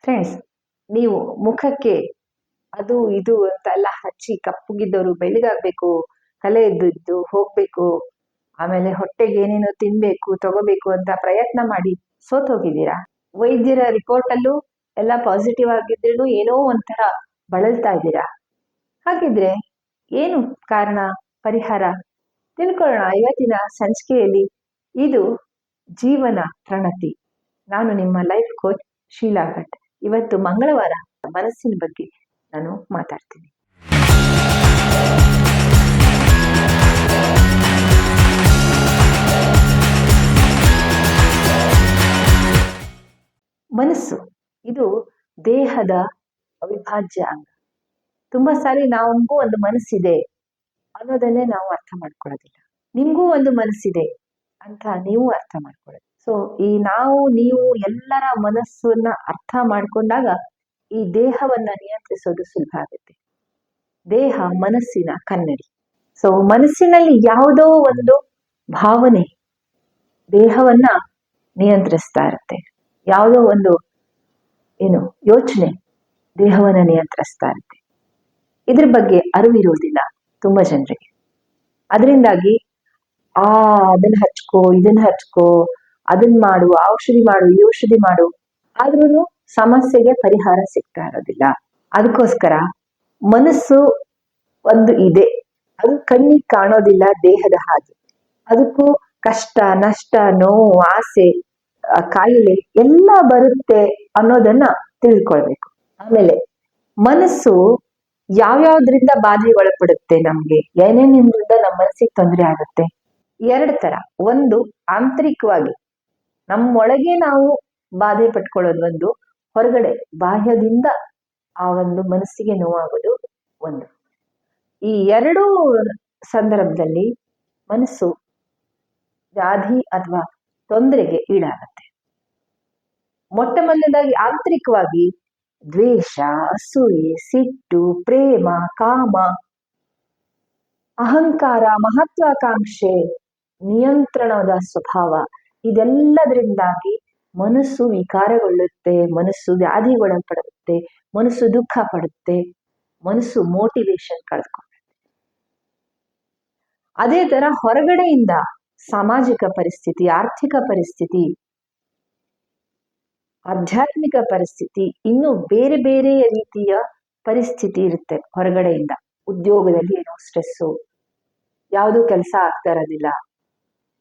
Friends, ನೀವು ಮುಖಕ್ಕೆ ಅದು ಇದು ಅಂತ ಎಲ್ಲ ಹಚ್ಚಿ ಕಪ್ಪಗಿದ್ದವರು ಬೆಳ್ಳಗಾಗ್ಬೇಕು, ಕಲೆ ಇದ್ದು ಹೋಗ್ಬೇಕು, ಆಮೇಲೆ ಹೊಟ್ಟೆಗೆ ಏನೇನೋ ತಿನ್ಬೇಕು ತಗೋಬೇಕು ಅಂತ ಪ್ರಯತ್ನ ಮಾಡಿ ಸೋತೋಗಿದ್ದೀರಾ. ವೈದ್ಯರ ರಿಪೋರ್ಟ್ ಅಲ್ಲೂ ಎಲ್ಲ ಪಾಸಿಟಿವ್ ಆಗಿದ್ರೂ ಏನೋ ಒಂಥರ ಬಳಲ್ತಾ ಇದ್ದೀರಾ. ಹಾಗಿದ್ರೆ ಏನು ಕಾರಣ, ಪರಿಹಾರ ತಿಳ್ಕೊಳ್ಳೋಣ ಇವತ್ತಿನ ಸಂಚಿಕೆಯಲ್ಲಿ. ಇದು ಜೀವನ ಪ್ರಣತಿ. ನಾನು ನಿಮ್ಮ ಲೈಫ್ ಕೋಚ್ ಶೀಲಾ ಭಟ್. ಇವತ್ತು ಮಂಗಳವಾರ, ಮನಸ್ಸಿನ ಬಗ್ಗೆ ನಾನು ಮಾತಾಡ್ತೀನಿ. ಮನಸ್ಸು ಇದು ದೇಹದ ಅವಿಭಾಜ್ಯ ಅಂಗ. ತುಂಬಾ ಸಾರಿ ನಮಗೂ ಒಂದು ಮನಸ್ಸಿದೆ ಅನ್ನೋದನ್ನೇ ನಾವು ಅರ್ಥ ಮಾಡ್ಕೊಳ್ಳೋದಿಲ್ಲ. ನಿಮ್ಗೂ ಒಂದು ಮನಸ್ಸಿದೆ ಅಂತ ನೀವು ಅರ್ಥ ಮಾಡ್ಕೊಳ್ಳೋದು. ಸೊ ಈ ನೀವು ಎಲ್ಲರ ಮನಸ್ಸನ್ನ ಅರ್ಥ ಮಾಡ್ಕೊಂಡಾಗ ಈ ದೇಹವನ್ನ ನಿಯಂತ್ರಿಸೋದು ಸುಲಭ ಆಗುತ್ತೆ. ದೇಹ ಮನಸ್ಸಿನ ಕನ್ನಡಿ. ಸೊ ಮನಸ್ಸಿನಲ್ಲಿ ಯಾವುದೋ ಒಂದು ಭಾವನೆ ದೇಹವನ್ನ ನಿಯಂತ್ರಿಸ್ತಾ ಇರುತ್ತೆ. ಯಾವುದೋ ಒಂದು ಯೋಚನೆ ದೇಹವನ್ನ ನಿಯಂತ್ರಿಸ್ತಾ ಇರುತ್ತೆ. ಇದ್ರ ಬಗ್ಗೆ ಅರಿವಿರೋದಿಲ್ಲ ತುಂಬಾ ಜನರಿಗೆ. ಅದರಿಂದಾಗಿ ಅದನ್ನ ಹಚ್ಕೋ, ಇದನ್ನ ಹಚ್ಕೋ, ಅದನ್ನ ಮಾಡು, ಔಷಧಿ ಮಾಡು, ಈ ಔಷಧಿ ಮಾಡು, ಆದ್ರೂ ಸಮಸ್ಯೆಗೆ ಪರಿಹಾರ ಸಿಗ್ತಾ ಇರೋದಿಲ್ಲ. ಅದಕ್ಕೋಸ್ಕರ ಮನಸ್ಸು ಒಂದು ಇದೆ, ಅದು ಕಣ್ಣಿಗೆ ಕಾಣೋದಿಲ್ಲ ದೇಹದ ಹಾಗೆ. ಅದಕ್ಕೂ ಕಷ್ಟ, ನಷ್ಟ, ನೋವು, ಆಸೆ, ಕಾಯಿಲೆ ಎಲ್ಲ ಬರುತ್ತೆ ಅನ್ನೋದನ್ನ ತಿಳ್ಕೊಳ್ಬೇಕು. ಆಮೇಲೆ ಮನಸ್ಸು ಯಾವ್ಯಾವ್ದ್ರಿಂದ ಬಾಧೆಗೆ ಒಳಪಡುತ್ತೆ, ನಮ್ಗೆ ಏನೇನಿಂದ ನಮ್ಮ ಮನಸ್ಸಿಗೆ ತೊಂದರೆ ಆಗುತ್ತೆ. ಎರಡು ತರ. ಒಂದು, ಆಂತರಿಕವಾಗಿ ನಮ್ಮೊಳಗೆ ನಾವು ಬಾಧೆ ಪಟ್ಕೊಳ್ಳೋದು ಒಂದು, ಹೊರಗಡೆ ಬಾಹ್ಯದಿಂದ ಆ ಒಂದು ಮನಸ್ಸಿಗೆ ನೋವಾಗೋದು ಒಂದು. ಈ ಎರಡೂ ಸಂದರ್ಭದಲ್ಲಿ ಮನಸ್ಸು ವ್ಯಾಧಿ ಅಥವಾ ತೊಂದರೆಗೆ ಈಡಾಗತ್ತೆ. ಮೊಟ್ಟ ಮೊದಲನೇದಾಗಿ ಆಂತರಿಕವಾಗಿ ದ್ವೇಷ, ಅಸೂಯೆ, ಸಿಟ್ಟು, ಪ್ರೇಮ, ಕಾಮ, ಅಹಂಕಾರ, ಮಹತ್ವಾಕಾಂಕ್ಷೆ, ನಿಯಂತ್ರಣದ ಸ್ವಭಾವ, ಇದೆಲ್ಲದರಿಂದಾಗಿ ಮನಸ್ಸು ವಿಕಾರಗೊಳ್ಳುತ್ತೆ, ಮನಸ್ಸು ವ್ಯಾಧಿಗೊಳಪಡುತ್ತೆ, ಮನಸ್ಸು ದುಃಖ ಪಡುತ್ತೆ, ಮನಸ್ಸು ಮೋಟಿವೇಶನ್ ಕಳೆದುಕೊಳ್ಳುತ್ತೆ. ಅದೇ ತರ ಹೊರಗಡೆಯಿಂದ ಸಾಮಾಜಿಕ ಪರಿಸ್ಥಿತಿ, ಆರ್ಥಿಕ ಪರಿಸ್ಥಿತಿ, ಆಧ್ಯಾತ್ಮಿಕ ಪರಿಸ್ಥಿತಿ, ಇನ್ನು ಬೇರೆ ಬೇರೆ ರೀತಿಯ ಪರಿಸ್ಥಿತಿ ಇರುತ್ತೆ ಹೊರಗಡೆಯಿಂದ. ಉದ್ಯೋಗದಲ್ಲಿ ಏನೋ ಸ್ಟ್ರೆಸ್ಸು, ಯಾವುದು ಕೆಲಸ ಆಗ್ತಾ ಇರೋದಿಲ್ಲ,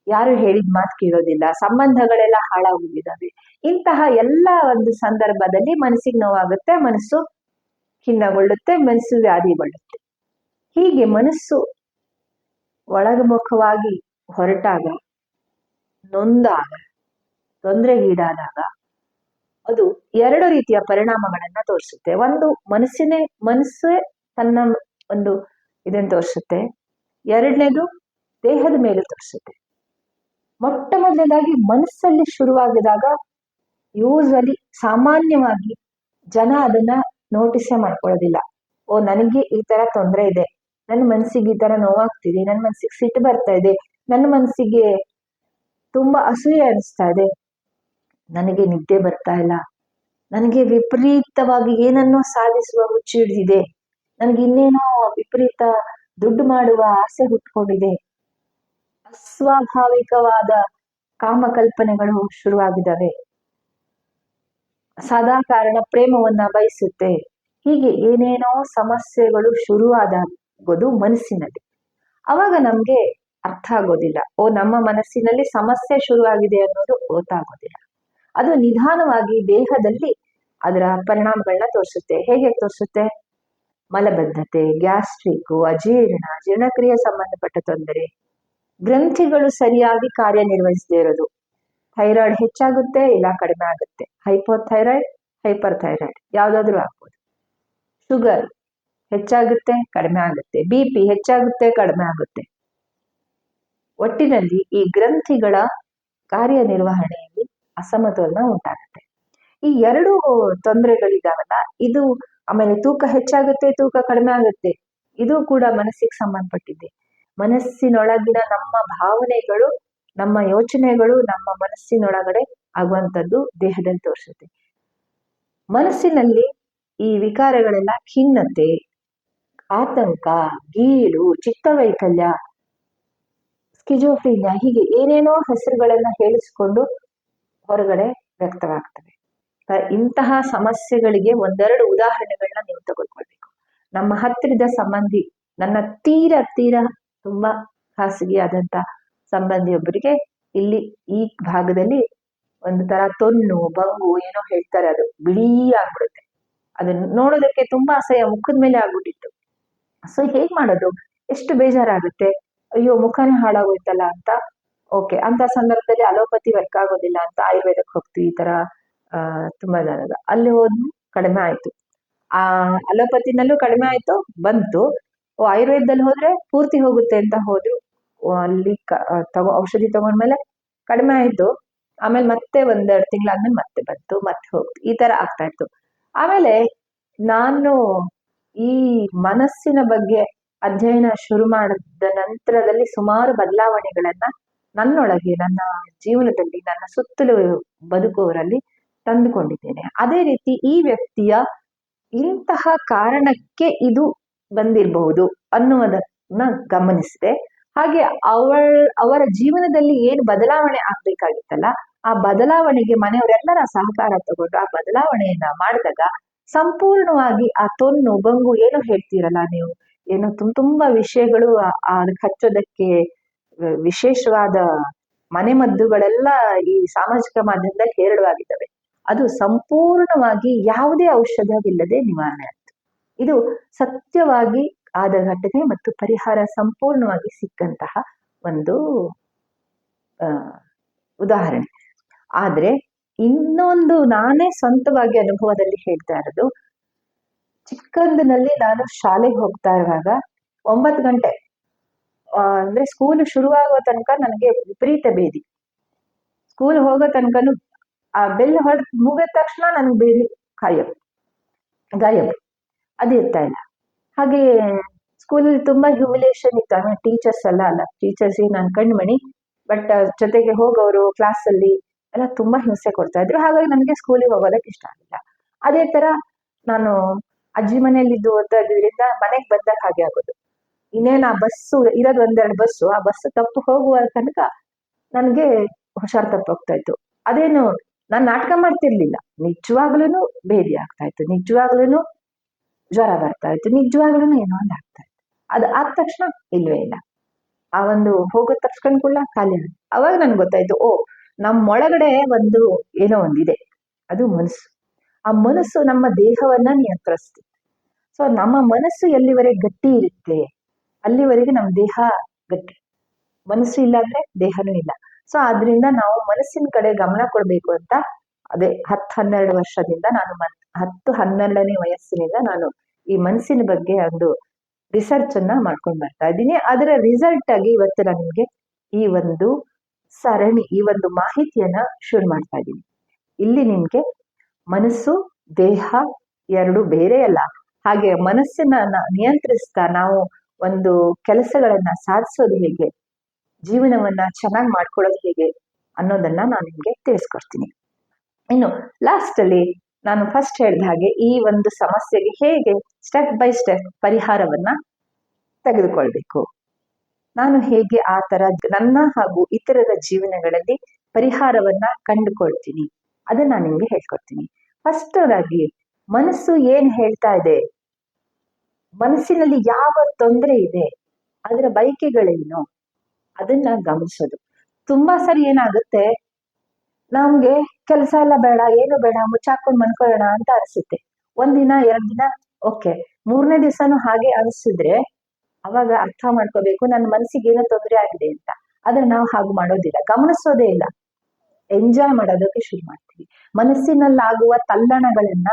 ಯಾರು ಹೇಳಿದ ಮಾತು ಕೇಳೋದಿಲ್ಲ, ಸಂಬಂಧಗಳೆಲ್ಲ ಹಾಳಾಗೋಗಿದ್ದಾವೆ. ಇಂತಹ ಎಲ್ಲ ಒಂದು ಸಂದರ್ಭದಲ್ಲಿ ಮನಸ್ಸಿಗೆ ನೋವಾಗುತ್ತೆ, ಮನಸ್ಸು ಖಿನ್ನಗೊಳ್ಳುತ್ತೆ, ಮನಸ್ಸು ವ್ಯಾಧಿಗೊಳ್ಳುತ್ತೆ. ಹೀಗೆ ಮನಸ್ಸು ಒಳಮುಖವಾಗಿ ಹೊರಟಾಗ, ನೊಂದಾಗ, ತೊಂದರೆಗೀಡಾದಾಗ ಅದು ಎರಡು ರೀತಿಯ ಪರಿಣಾಮಗಳನ್ನ ತೋರಿಸುತ್ತೆ. ಒಂದು, ಮನಸ್ಸೇ ತನ್ನ ಒಂದು ಇದನ್ನು ತೋರಿಸುತ್ತೆ. ಎರಡನೇದು, ದೇಹದ ಮೇಲೆ ತೋರಿಸುತ್ತೆ. ಮೊಟ್ಟ ಮೊದಲನೇದಾಗಿ ಮನಸ್ಸಲ್ಲಿ ಶುರುವಾಗಿದಾಗ ಸಾಮಾನ್ಯವಾಗಿ ಜನ ಅದನ್ನ ನೋಟಿಸೇ ಮಾಡ್ಕೊಳ್ಳೋದಿಲ್ಲ. ನನಗೆ ಈ ತರ ತೊಂದರೆ ಇದೆ, ನನ್ನ ಮನಸ್ಸಿಗೆ ಈ ತರ ನೋವಾಗ್ತಿದೆ, ನನ್ನ ಮನಸ್ಸಿಗೆ ಸಿಟ್ಟು ಬರ್ತಾ ಇದೆ, ನನ್ನ ಮನಸ್ಸಿಗೆ ತುಂಬಾ ಅಸೂಯೆ ಅನಿಸ್ತಾ ಇದೆ, ನನಗೆ ನಿದ್ದೆ ಬರ್ತಾ ಇಲ್ಲ, ನನಗೆ ವಿಪರೀತವಾಗಿ ಏನನ್ನೋ ಸಾಧಿಸುವ ಹುಚ್ಚು ಹಿಡಿದಿದೆ, ನನಗೆ ಇನ್ನೇನೋ ವಿಪರೀತ ದುಡ್ಡು ಮಾಡುವ ಆಸೆ ಹುಟ್ಕೊಂಡಿದೆ, ಅಸ್ವಾಭಾವಿಕವಾದ ಕಾಮಕಲ್ಪನೆಗಳು ಶುರುವಾಗಿದ್ದಾವೆ, ಸದಾ ಕಾರಣ ಪ್ರೇಮವನ್ನ ಬಯಸುತ್ತೆ. ಹೀಗೆ ಏನೇನೋ ಸಮಸ್ಯೆಗಳು ಶುರುವಾದಾಗೋದು ಮನಸ್ಸಿನಲ್ಲಿ. ಅವಾಗ ನಮ್ಗೆ ಅರ್ಥ ಆಗೋದಿಲ್ಲ, ನಮ್ಮ ಮನಸ್ಸಿನಲ್ಲಿ ಸಮಸ್ಯೆ ಶುರುವಾಗಿದೆ ಅನ್ನೋದು ಗೊತ್ತಾಗೋದಿಲ್ಲ. ಅದು ನಿಧಾನವಾಗಿ ದೇಹದಲ್ಲಿ ಅದರ ಪರಿಣಾಮಗಳನ್ನ ತೋರಿಸುತ್ತೆ. ಹೇಗೆ ತೋರಿಸುತ್ತೆ? ಮಲಬದ್ಧತೆ, ಗ್ಯಾಸ್ಟ್ರಿಕ್, ಅಜೀರ್ಣ, ಜೀರ್ಣಕ್ರಿಯೆ ಸಂಬಂಧಪಟ್ಟ ತೊಂದರೆ, ಗ್ರಂಥಿಗಳು ಸರಿಯಾಗಿ ಕಾರ್ಯನಿರ್ವಹಿಸದೇ ಇರೋದು, ಥೈರಾಯ್ಡ್ ಹೆಚ್ಚಾಗುತ್ತೆ ಇಲ್ಲ ಕಡಿಮೆ ಆಗುತ್ತೆ, ಹೈಪೋಥೈರಾಯ್ಡ್, ಹೈಪರ್ ಥೈರಾಯ್ಡ್ ಯಾವ್ದಾದ್ರು ಆಗ್ಬೋದು, ಶುಗರ್ ಹೆಚ್ಚಾಗುತ್ತೆ ಕಡಿಮೆ ಆಗುತ್ತೆ, BP ಹೆಚ್ಚಾಗುತ್ತೆ ಕಡಿಮೆ ಆಗುತ್ತೆ. ಒಟ್ಟಿನಲ್ಲಿ ಈ ಗ್ರಂಥಿಗಳ ಕಾರ್ಯನಿರ್ವಹಣೆಯಲ್ಲಿ ಅಸಮತೋಲನ ಉಂಟಾಗುತ್ತೆ. ಈ ಎರಡು ತೊಂದರೆಗಳಿದಾವಲ್ಲ, ಇದು ಆಮೇಲೆ ತೂಕ ಹೆಚ್ಚಾಗುತ್ತೆ, ತೂಕ ಕಡಿಮೆ ಆಗುತ್ತೆ, ಇದು ಕೂಡ ಮನಸ್ಸಿಗೆ ಸಂಬಂಧಪಟ್ಟಿದೆ. ಮನಸ್ಸಿನೊಳಗಿನ ನಮ್ಮ ಭಾವನೆಗಳು, ನಮ್ಮ ಯೋಚನೆಗಳು ನಮ್ಮ ಮನಸ್ಸಿನೊಳಗಡೆ ಆಗುವಂಥದ್ದು ದೇಹದಲ್ಲಿ ತೋರಿಸುತ್ತೆ. ಮನಸ್ಸಿನಲ್ಲಿ ಈ ವಿಕಾರಗಳೆಲ್ಲ ಖಿನ್ನತೆ, ಆತಂಕ, ಗೀಳು, ಚಿತ್ತವೈಕಲ್ಯ, ಸ್ಕಿಜೋಫ್ರೀನಿಯಾ, ಹೀಗೆ ಏನೇನೋ ಹೆಸರುಗಳನ್ನ ಹೇಳಿಸಿಕೊಂಡು ಹೊರಗಡೆ ವ್ಯಕ್ತವಾಗ್ತವೆ. ಇಂತಹ ಸಮಸ್ಯೆಗಳಿಗೆ ಒಂದೆರಡು ಉದಾಹರಣೆಗಳನ್ನ ನೀವು ತೆಗೆದುಕೊಳ್ಬೇಕು. ನಮ್ಮ ಹತ್ತಿರದ ಸಂಬಂಧಿ, ನನ್ನ ತೀರ ತುಂಬಾ ಖಾಸಗಿಯಾದಂತ ಸಂಬಂಧಿಯೊಬ್ಬರಿಗೆ ಇಲ್ಲಿ ಈ ಭಾಗದಲ್ಲಿ ಒಂದು ತರ ತೊನ್ನು ಬಂಗು ಏನೋ ಹೇಳ್ತಾರೆ, ಅದು ಬಿಳಿ ಆಗ್ಬಿಡುತ್ತೆ. ಅದನ್ನ ನೋಡೋದಕ್ಕೆ ತುಂಬಾ ಅಸಹ್ಯ, ಮುಖದ ಮೇಲೆ ಆಗ್ಬಿಟ್ಟಿತ್ತು. ಸೊ ಹೇಗ್ ಮಾಡೋದು, ಎಷ್ಟು ಬೇಜಾರಾಗುತ್ತೆ, ಅಯ್ಯೋ ಮುಖನೇ ಹಾಳಾಗೋಯ್ತಲ್ಲ ಅಂತ. ಓಕೆ, ಅಂತ ಸಂದರ್ಭದಲ್ಲಿ ಅಲೋಪತಿ ವರ್ಕ್ ಆಗೋದಿಲ್ಲ ಅಂತ ಆಯುರ್ವೇದಕ್ಕೆ ಹೋಗ್ತೀವಿ. ಈ ತರ ತುಂಬಾ ಜನ ಅಲ್ಲಿ ಹೋದ್ ಕಡಿಮೆ ಆಯ್ತು, ಆ ಅಲೋಪತಿನಲ್ಲೂ ಕಡಿಮೆ ಆಯ್ತು, ಬಂತು. ಆಯುರ್ವೇದದಲ್ಲಿ ಹೋದ್ರೆ ಪೂರ್ತಿ ಹೋಗುತ್ತೆ ಅಂತ ಹೋದ್ರು. ಅಲ್ಲಿ ಔಷಧಿ ತಗೊಂಡ್ಮೇಲೆ ಕಡಿಮೆ ಆಯ್ತು, ಆಮೇಲೆ ಮತ್ತೆ ಒಂದೆರಡು ತಿಂಗಳಾದ್ಮೇಲೆ ಮತ್ತೆ ಬಂತು, ಮತ್ತೆ ಹೋಗ್ತು, ಈ ತರ ಆಗ್ತಾ ಇತ್ತು. ಆಮೇಲೆ ನಾನು ಈ ಮನಸ್ಸಿನ ಬಗ್ಗೆ ಅಧ್ಯಯನ ಶುರು ಮಾಡಿದ ನಂತರದಲ್ಲಿ ಸುಮಾರು ಬದಲಾವಣೆಗಳನ್ನ ನನ್ನೊಳಗೆ, ನನ್ನ ಜೀವನದಲ್ಲಿ, ನನ್ನ ಸುತ್ತಲೂ ಬದುಕುವವರಲ್ಲಿ ತಂದುಕೊಂಡಿದ್ದೇನೆ. ಅದೇ ರೀತಿ ಈ ವ್ಯಕ್ತಿಯ ಇಂತಹ ಕಾರಣಕ್ಕೆ ಇದು ಬಂದಿರಬಹುದು ಅನ್ನುವುದನ್ನ ಗಮನಿಸಿದೆ. ಹಾಗೆ ಅವರ ಜೀವನದಲ್ಲಿ ಏನು ಬದಲಾವಣೆ ಆಗ್ಬೇಕಾಗಿತ್ತಲ್ಲ, ಆ ಬದಲಾವಣೆಗೆ ಮನೆಯವರೆಲ್ಲರ ಸಹಕಾರ ತಗೊಂಡು ಆ ಬದಲಾವಣೆಯನ್ನ ಮಾಡಿದಾಗ ಸಂಪೂರ್ಣವಾಗಿ ಆ ತೊನ್ನು ಬಂಗು ಏನು ಹೇಳ್ತೀರಲ್ಲ ನೀವು, ಏನು ತುಂಬಾ ವಿಷಯಗಳು ಅದಕ್ಕೆ ಹಚ್ಚೋದಕ್ಕೆ ವಿಶೇಷವಾದ ಮನೆಮದ್ದುಗಳೆಲ್ಲ ಈ ಸಾಮಾಜಿಕ ಮಾಧ್ಯಮದಲ್ಲಿ ಹೇರಳವಾಗಿದ್ದಾವೆ. ಅದು ಸಂಪೂರ್ಣವಾಗಿ ಯಾವುದೇ ಔಷಧವಿಲ್ಲದೆ ನಿವಾರಣೆ ಆಯ್ತು. ಇದು ಸತ್ಯವಾಗಿ ಆದ ಘಟನೆ ಮತ್ತು ಪರಿಹಾರ ಸಂಪೂರ್ಣವಾಗಿ ಸಿಕ್ಕಂತಹ ಒಂದು ಉದಾಹರಣೆ. ಆದ್ರೆ ಇನ್ನೊಂದು ನಾನೇ ಸ್ವಂತವಾಗಿ ಅನುಭವದಲ್ಲಿ ಹೇಳ್ತಾ ಇರೋದು, ಚಿಕ್ಕಂದಿನಲ್ಲಿ ನಾನು ಶಾಲೆಗೆ ಹೋಗ್ತಾ ಇರುವಾಗ 9 ಗಂಟೆ ಅಂದ್ರೆ ಸ್ಕೂಲ್ ಶುರುವಾಗುವ ತನಕ ನನಗೆ ವಿಪರೀತ ಬೇದಿ. ಸ್ಕೂಲ್ ಹೋಗೋ ತನಕನು ಆ ಬೆಲ್ ಮುಗಿದ ತಕ್ಷಣ ನನ್ಗೆ ಬೇದಿ ಗಾಯಬ್ ಅದು ಇರ್ತಾ ಇಲ್ಲ. ಹಾಗೆ ಸ್ಕೂಲಲ್ಲಿ ತುಂಬಾ ಹ್ಯೂಮಿಲೇಷನ್ ಇತ್ತು. ಆಮೇಲೆ ಟೀಚರ್ಸ್ ಅಲ್ಲ ಟೀಚರ್ಸ್ ನಾನು ಕಣ್ಮಣಿ, ಬಟ್ ಜೊತೆಗೆ ಹೋಗೋರು ಕ್ಲಾಸಲ್ಲಿ ಎಲ್ಲ ತುಂಬಾ ಹಿಂಸೆ ಕೊಡ್ತಾ ಇದ್ರು. ಹಾಗಾಗಿ ನನಗೆ ಸ್ಕೂಲಿಗೆ ಹೋಗೋದಕ್ಕೆ ಇಷ್ಟ ಆಗಿಲ್ಲ. ಅದೇ ತರ ನಾನು ಅಜ್ಜಿ ಮನೆಯಲ್ಲಿದ್ದು ಓದ್ತಾ ಇದ್ರಿಂದ ಮನೆಗೆ ಬಂದಾಗ ಹಾಗೆ ಆಗೋದು. ಇನ್ನೇನು ಆ ಬಸ್ಸು ಇರೋದು ಒಂದೆರಡು ಬಸ್ಸು, ಆ ಬಸ್ ತಪ್ಪು ಹೋಗುವ ತನಕ ನನಗೆ ಹುಷಾರ್ ತಪ್ಪೋಗ್ತಾ ಇತ್ತು. ಅದೇನು ನಾನು ನಾಟಕ ಮಾಡ್ತಿರ್ಲಿಲ್ಲ, ನಿಜವಾಗ್ಲೂ ಭೇದಿ ಆಗ್ತಾ ಇತ್ತು, ನಿಜವಾಗ್ಲೂ ಜ್ವರ ಬರ್ತಾ ಇತ್ತು, ನಿಜವಾಗ್ಲೂ ಏನೋ ಒಂದು ಆಗ್ತಾ ಇತ್ತು. ಅದು ಆದ ತಕ್ಷಣ ಇಲ್ವೇ ಇಲ್ಲ, ಆ ಒಂದು ಹೋಗೋ ತಕ್ಷಣ ಕೂಡ ಖಾಲಿ ಆಗುತ್ತೆ. ಅವಾಗ ನನ್ಗೆ ಗೊತ್ತಾಯ್ತು, ಓ ನಮ್ಮೊಳಗಡೆ ಒಂದು ಏನೋ ಒಂದಿದೆ, ಅದು ಮನಸ್ಸು. ಆ ಮನಸ್ಸು ನಮ್ಮ ದೇಹವನ್ನ ನಿಯಂತ್ರಿಸುತ್ತೆ. ಸೊ ನಮ್ಮ ಮನಸ್ಸು ಎಲ್ಲಿವರೆಗೆ ಗಟ್ಟಿ ಇರುತ್ತೆ ಅಲ್ಲಿವರೆಗೆ ನಮ್ಮ ದೇಹ ಗಟ್ಟಿ. ಮನಸ್ಸು ಇಲ್ಲ ಅಂದ್ರೆ ದೇಹನೂ ಇಲ್ಲ. ಸೊ ಆದ್ರಿಂದ ನಾವು ಮನಸ್ಸಿನ ಕಡೆ ಗಮನ ಕೊಡ್ಬೇಕು ಅಂತ ಅದೇ 10-12 ವರ್ಷದಿಂದ ನಾನು 10-12ನೇ ವಯಸ್ಸಿನಿಂದ ನಾನು ಈ ಮನಸ್ಸಿನ ಬಗ್ಗೆ ಒಂದು ರಿಸರ್ಚ್ ಅನ್ನ ಮಾಡ್ಕೊಂಡು ಬರ್ತಾ ಇದ್ದೀನಿ. ಅದರ ರಿಸಲ್ಟ್ ಆಗಿ ಇವತ್ತು ನಾನು ನಿಮ್ಗೆ ಈ ಒಂದು ಸರಣಿ, ಈ ಒಂದು ಮಾಹಿತಿಯನ್ನ ಶುರು ಮಾಡ್ತಾ ಇದ್ದೀನಿ. ಇಲ್ಲಿ ನಿಮ್ಗೆ ಮನಸ್ಸು ದೇಹ ಎರಡು ಬೇರೆ ಅಲ್ಲ, ಹಾಗೆ ಮನಸ್ಸನ್ನ ನಿಯಂತ್ರಿಸ್ತಾ ನಾವು ಒಂದು ಕೆಲಸಗಳನ್ನ ಸಾಧಿಸೋದು ಹೇಗೆ, ಜೀವನವನ್ನ ಚೆನ್ನಾಗಿ ಮಾಡ್ಕೊಳ್ಳೋದು ಹೇಗೆ ಅನ್ನೋದನ್ನ ನಾನು ನಿಮ್ಗೆ ತಿಳಿಸ್ಕೊಡ್ತೀನಿ. ಇನ್ನು ಲಾಸ್ಟ್ ಅಲ್ಲಿ ನಾನು ಫಸ್ಟ್ ಹೇಳಿದ ಹಾಗೆ ಈ ಒಂದು ಸಮಸ್ಯೆಗೆ ಹೇಗೆ ಸ್ಟೆಪ್ ಬೈ ಸ್ಟೆಪ್ ಪರಿಹಾರವನ್ನ ತೆಗೆದುಕೊಳ್ಬೇಕು, ನಾನು ಹೇಗೆ ಆ ತರ ನನ್ನ ಹಾಗೂ ಇತರರ ಜೀವನಗಳಲ್ಲಿ ಪರಿಹಾರವನ್ನ ಕಂಡುಕೊಳ್ತೀನಿ, ಅದನ್ನ ನಾನು ನಿಮ್ಗೆ ಹೇಳ್ಕೊಡ್ತೀನಿ. ಫಸ್ಟ್ ಆಗಿ ಮನಸ್ಸು ಏನ್ ಹೇಳ್ತಾ ಇದೆ, ಮನಸ್ಸಿನಲ್ಲಿ ಯಾವ ತೊಂದರೆ ಇದೆ, ಅದರ ಬಯಕೆಗಳೇನು, ಅದನ್ನ ಗಮನಿಸೋದು. ತುಂಬಾ ಸರಿ ಏನಾಗುತ್ತೆ, ನಮ್ಗೆ ಕೆಲಸ ಎಲ್ಲ ಬೇಡ, ಏನು ಬೇಡ, ಮುಚ್ಚಾಕೊಂಡು ಮನ್ಕೊಳ್ಳೋಣ ಅಂತ ಅನಿಸುತ್ತೆ. 1 ದಿನ 2 ದಿನ ಓಕೆ, 3ನೇ ದಿವಸನೂ ಹಾಗೆ ಅನಿಸಿದ್ರೆ ಅವಾಗ ಅರ್ಥ ಮಾಡ್ಕೋಬೇಕು ನನ್ನ ಮನಸ್ಸಿಗೆ ಏನೋ ತೊಂದರೆ ಆಗಿದೆ ಅಂತ. ಆದ್ರೆ ನಾವು ಹಾಗೆ ಮಾಡೋದಿಲ್ಲ, ಗಮನಿಸೋದೇ ಇಲ್ಲ, ಎಂಜಾಯ್ ಮಾಡೋದಕ್ಕೆ ಶುರು ಮಾಡ್ತೀವಿ. ಮನಸ್ಸಿನಲ್ಲಾಗುವ ತಲ್ಲಣಗಳನ್ನ,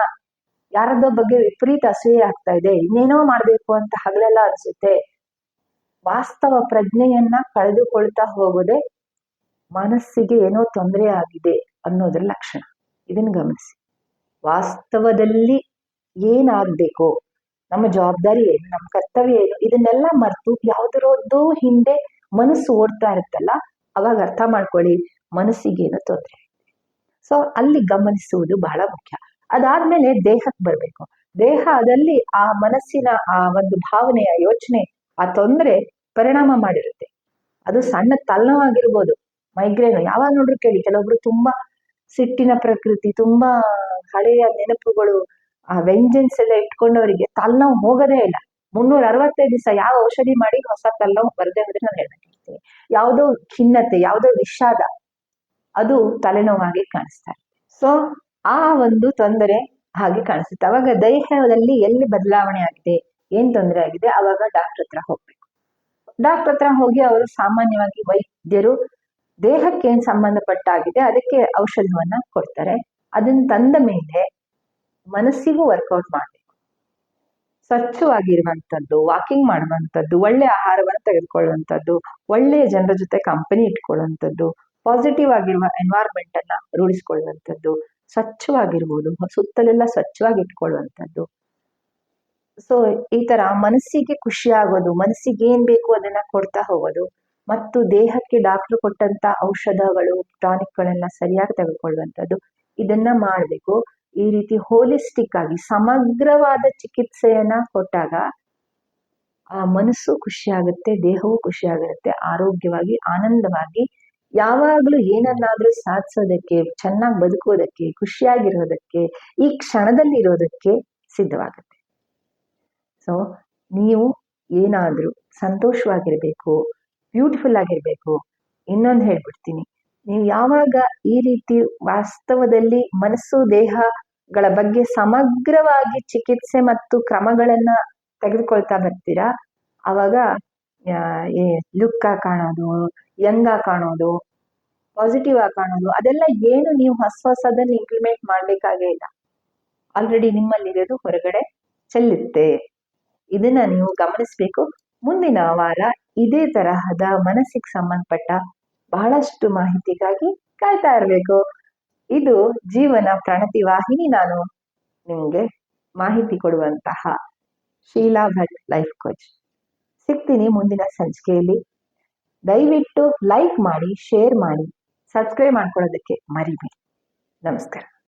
ಯಾರದೋ ಬಗ್ಗೆ ವಿಪರೀತ ಅಸೂಯೆ ಆಗ್ತಾ ಇದೆ, ಇನ್ನೇನೋ ಮಾಡ್ಬೇಕು ಅಂತ ಹಗಲೆಲ್ಲ ಅನ್ಸುತ್ತೆ, ವಾಸ್ತವ ಪ್ರಜ್ಞೆಯನ್ನ ಕಳೆದುಕೊಳ್ತಾ ಹೋಗೋದೆ ಮನಸ್ಸಿಗೆ ಏನೋ ತೊಂದರೆ ಆಗಿದೆ ಅನ್ನೋದ್ರ ಲಕ್ಷಣ. ಇದನ್ನ ಗಮನಿಸಿ. ವಾಸ್ತವದಲ್ಲಿ ಏನಾಗ್ಬೇಕು, ನಮ್ಮ ಜವಾಬ್ದಾರಿ ಏನು, ನಮ್ಮ ಕರ್ತವ್ಯ ಏನು, ಇದನ್ನೆಲ್ಲ ಮರೆತು ಯಾವ್ದರದ್ದು ಹಿಂದೆ ಮನಸ್ಸು ಓಡ್ತಾ ಇರುತ್ತಲ್ಲ, ಅವಾಗ ಅರ್ಥ ಮಾಡ್ಕೊಳ್ಳಿ ಮನಸ್ಸಿಗೇನೋ ತೊಂದರೆ. ಸೊ ಅಲ್ಲಿ ಗಮನಿಸುವುದು ಬಹಳ ಮುಖ್ಯ. ಅದಾದ್ಮೇಲೆ ದೇಹಕ್ಕೆ ಬರಬೇಕು. ದೇಹದಲ್ಲಿ ಆ ಮನಸ್ಸಿನ ಆ ಒಂದು ಭಾವನೆಯ ಯೋಚನೆ ಆ ತೊಂದರೆ ಪರಿಣಾಮ ಮಾಡಿರುತ್ತೆ. ಅದು ಸಣ್ಣ ತಲೆನೋವಾಗಿರ್ಬೋದು, ಮೈಗ್ರೇನ್, ಯಾವಾಗ ನೋಡ್ರು ಕೇಳಿ, ಕೆಲವೊಬ್ರು ತುಂಬಾ ಸಿಟ್ಟಿನ ಪ್ರಕೃತಿ, ತುಂಬಾ ಹಳೆಯ ನೆನಪುಗಳು, ಆ ವೆಂಜನ್ಸ್ ಎಲ್ಲ ಇಟ್ಕೊಂಡವರಿಗೆ ತಲೆನೋವು ಹೋಗೋದೇ ಇಲ್ಲ. 365 ದಿವಸ ಯಾವ ಔಷಧಿ ಮಾಡಿ ಹೊಸ ತಲೆನೋವು ಬರದೇ ಹೋದ್ರೆ ನಾನು ಹೇಳ್ತೀನಿ. ಯಾವುದೋ ಖಿನ್ನತೆ, ಯಾವುದೋ ವಿಷಾದ, ಅದು ತಲೆನೋವಾಗಿ ಕಾಣಿಸ್ತಾ ಇದೆ. ಸೊ ಆ ಒಂದು ತೊಂದರೆ ಹಾಗೆ ಕಾಣಿಸುತ್ತೆ. ಅವಾಗ ದೇಹದಲ್ಲಿ ಎಲ್ಲಿ ಬದಲಾವಣೆ ಆಗಿದೆ, ಏನ್ ತೊಂದರೆ ಆಗಿದೆ, ಅವಾಗ ಡಾಕ್ಟರ್ ಹತ್ರ ಹೋಗ್ಬೇಕು. ಡಾಕ್ಟರ್ ಹತ್ರ ಹೋಗಿ ಅವರು ಸಾಮಾನ್ಯವಾಗಿ ವೈದ್ಯರು ದೇಹಕ್ಕೆ ಏನ್ ಸಂಬಂಧಪಟ್ಟಾಗಿದೆ ಅದಕ್ಕೆ ಔಷಧವನ್ನ ಕೊಡ್ತಾರೆ. ಅದನ್ನ ತಂದ ಮೇಲೆ ಮನಸ್ಸಿಗೂ ವರ್ಕೌಟ್ ಮಾಡ್ಬೇಕು. ಸ್ವಚ್ಛವಾಗಿರುವಂಥದ್ದು, ವಾಕಿಂಗ್ ಮಾಡುವಂಥದ್ದು, ಒಳ್ಳೆ ಆಹಾರವನ್ನು ತೆಗೆದುಕೊಳ್ಳುವಂಥದ್ದು, ಒಳ್ಳೆಯ ಜನರ ಜೊತೆ ಕಂಪನಿ ಇಟ್ಕೊಳ್ಳುವಂಥದ್ದು, ಪಾಸಿಟಿವ್ ಆಗಿರುವ ಎನ್ವೈರ್ಮೆಂಟ್ ಅನ್ನ ರೂಢಿಸ್ಕೊಳ್ಳುವಂಥದ್ದು, ಸ್ವಚ್ಛವಾಗಿರ್ಬೋದು, ಸುತ್ತಲೆಲ್ಲ ಸ್ವಚ್ಛವಾಗಿ ಇಟ್ಕೊಳ್ಳುವಂಥದ್ದು. ಸೊ ಈ ತರ ಮನಸ್ಸಿಗೆ ಖುಷಿ ಆಗೋದು, ಮನಸ್ಸಿಗೆ ಏನ್ ಬೇಕು ಅದನ್ನ ಕೊಡ್ತಾ ಹೋಗೋದು, ಮತ್ತು ದೇಹಕ್ಕೆ ಡಾಕ್ಟರ್ ಕೊಟ್ಟಂತ ಔಷಧಗಳು, ಟಾನಿಕ್ಗಳೆಲ್ಲ ಸರಿಯಾಗಿ ತೆಗೆದುಕೊಳ್ಳುವಂಥದ್ದು, ಇದನ್ನ ಮಾಡಬೇಕು. ಈ ರೀತಿ ಹೋಲಿಸ್ಟಿಕ್ ಆಗಿ ಸಮಗ್ರವಾದ ಚಿಕಿತ್ಸೆಯನ್ನ ಕೊಟ್ಟಾಗ ಆ ಮನಸ್ಸು ಖುಷಿಯಾಗುತ್ತೆ, ದೇಹವೂ ಖುಷಿಯಾಗಿರುತ್ತೆ, ಆರೋಗ್ಯವಾಗಿ ಆನಂದವಾಗಿ ಯಾವಾಗ್ಲೂ ಏನನ್ನಾದ್ರೂ ಸಾಧಿಸೋದಕ್ಕೆ, ಚೆನ್ನಾಗಿ ಬದುಕೋದಕ್ಕೆ, ಖುಷಿಯಾಗಿರೋದಕ್ಕೆ, ಈ ಕ್ಷಣದಲ್ಲಿ ಇರೋದಕ್ಕೆ ಸಿದ್ಧವಾಗುತ್ತೆ. ಸೊ ನೀವು ಏನಾದ್ರೂ ಸಂತೋಷವಾಗಿರ್ಬೇಕು, ಬ್ಯೂಟಿಫುಲ್ ಆಗಿರ್ಬೇಕು. ಇನ್ನೊಂದು ಹೇಳ್ಬಿಡ್ತೀನಿ, ನೀವು ಯಾವಾಗ ಈ ರೀತಿ ವಾಸ್ತವದಲ್ಲಿ ಮನಸ್ಸು ದೇಹಗಳ ಬಗ್ಗೆ ಸಮಗ್ರವಾಗಿ ಚಿಕಿತ್ಸೆ ಮತ್ತು ಕ್ರಮಗಳನ್ನ ತೆಗೆದುಕೊಳ್ತಾ ಬರ್ತೀರಾ, ಅವಾಗ ಲುಕ್ ಕಾಣೋದು, ಯಂಗ್ ಕಾಣೋದು, ಪಾಸಿಟಿವ್ ಆಗಿ ಕಾಣೋದು, ಅದೆಲ್ಲ ಏನು ನೀವು ಹೊಸದನ್ನ ಇಂಪ್ಲಿಮೆಂಟ್ ಮಾಡ್ಬೇಕಾಗೇ ಇಲ್ಲ. ಆಲ್ರೆಡಿ ನಿಮ್ಮಲ್ಲಿರೋದು ಹೊರಗಡೆ ಚೆಲ್ಲುತ್ತೆ. ಇದನ್ನ ನೀವು ಗಮನಿಸ್ಬೇಕು. ಮುಂದಿನ ವಾರ ಇದೇ ತರಹದ ಮನಸ್ಸಿಗೆ ಸಂಬಂಧಪಟ್ಟ ಬಹಳಷ್ಟು ಮಾಹಿತಿಗಾಗಿ ಕಾಯ್ತಾ ಇರಬೇಕು. ಇದು ಜೀವನ ಪ್ರಣತಿ ವಾಹಿನಿ. ನಾನು ನಿಮ್ಗೆ ಮಾಹಿತಿ ಕೊಡುವಂತಹ ಶೀಲಾ ಭಟ್, ಲೈಫ್ ಕೋಚ್. ಸಿಗ್ತೀನಿ ಮುಂದಿನ ಸಂಚಿಕೆಯಲ್ಲಿ. ದಯವಿಟ್ಟು ಲೈಕ್ ಮಾಡಿ, ಶೇರ್ ಮಾಡಿ, ಸಬ್ಸ್ಕ್ರೈಬ್ ಮಾಡ್ಕೊಳ್ಳೋದಕ್ಕೆ ಮರಿಬೇಡಿ. ನಮಸ್ಕಾರ.